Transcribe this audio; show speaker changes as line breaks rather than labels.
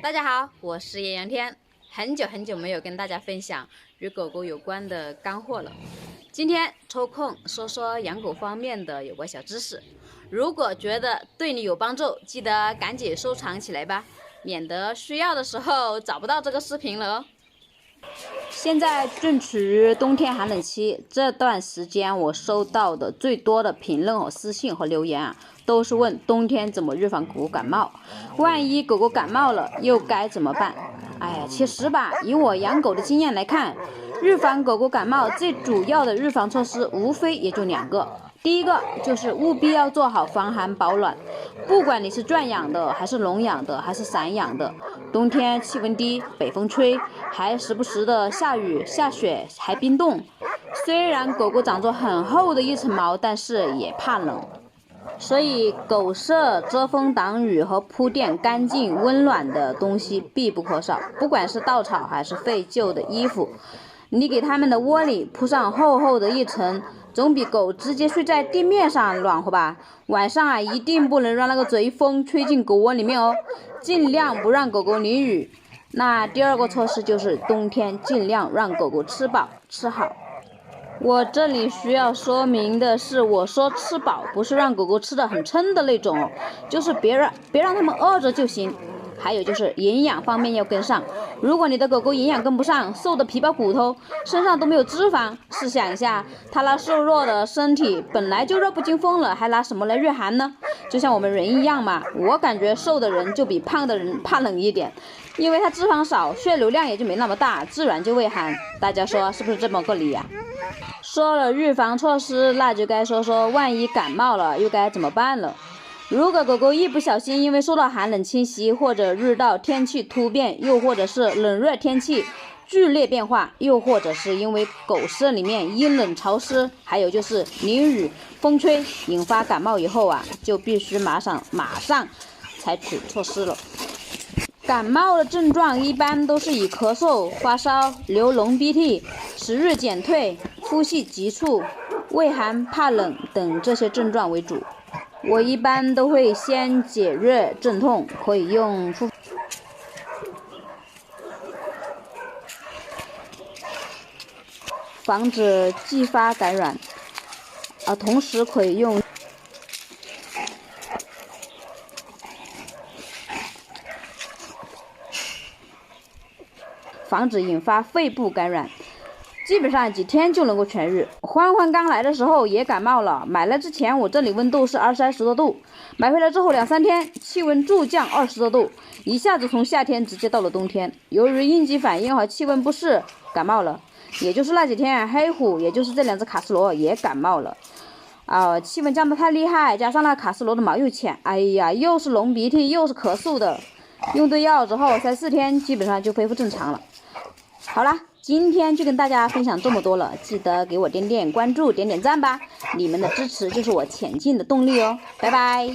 大家好，我是叶阳天，很久没有跟大家分享与狗狗有关的干货了。今天抽空说说养狗方面的有关小知识，如果觉得对你有帮助，记得赶紧收藏起来吧，免得需要的时候找不到这个视频了哦。现在正处于冬天寒冷期，这段时间我收到的最多的评论和私信和留言都是问冬天怎么预防狗狗感冒，万一狗狗感冒了又该怎么办？其实吧，以我养狗的经验来看，预防狗狗感冒最主要的预防措施无非也就2个。第一个就是务必要做好防寒保暖，不管你是圈养的还是笼养的还是散养的，冬天气温低，北风吹，还时不时的下雨下雪还冰冻，虽然狗狗长着很厚的一层毛，但是也怕冷，所以狗舍遮风挡雨和铺垫干净温暖的东西必不可少，不管是稻草还是废旧的衣服，你给它们的窝里铺上厚厚的一层，总比狗直接睡在地面上暖和吧。晚上一定不能让那个贼风吹进狗窝里面哦，尽量不让狗狗淋雨。那第2个措施就是冬天尽量让狗狗吃饱吃好。我这里需要说明的是，我说吃饱不是让狗狗吃得很撑的那种，就是别让它们饿着就行。还有就是营养方面要跟上，如果你的狗狗营养跟不上，瘦的皮包骨头，身上都没有脂肪，试想一下，它那瘦弱的身体本来就热不禁风了，还拿什么来御寒呢？就像我们人一样嘛，我感觉瘦的人就比胖的人怕冷一点，因为它脂肪少，血流量也就没那么大，自然就畏寒。大家说是不是这么个理呀？说了预防措施，那就该说说万一感冒了又该怎么办了。如果狗狗一不小心因为受到寒冷侵袭，或者遇到天气突变，又或者是冷热天气剧烈变化，又或者是因为狗舍里面阴冷潮湿，还有就是淋雨风吹引发感冒以后就必须马上采取措施了。感冒的症状一般都是以咳嗽、发烧、流脓鼻涕、食欲减退、呼吸急促、畏寒怕冷等这些症状为主。我一般都会先解热镇痛，可以用防止继发感染，同时可以用防止引发肺部感染，基本上几天就能够痊愈。欢欢刚来的时候也感冒了，买来之前我这里温度是20-30多度，买回来之后2-3天气温骤降20多度，一下子从夏天直接到了冬天。由于应激反应和气温不适感冒了，也就是那几天黑虎，也就是这2只卡斯罗也感冒了。气温降得太厉害，加上那卡斯罗的毛又浅，又是隆鼻涕又是咳嗽的，用对药之后才4天基本上就恢复正常了。好了，今天就跟大家分享这么多了，记得给我点点关注，点点赞吧，你们的支持就是我前进的动力哦，拜拜。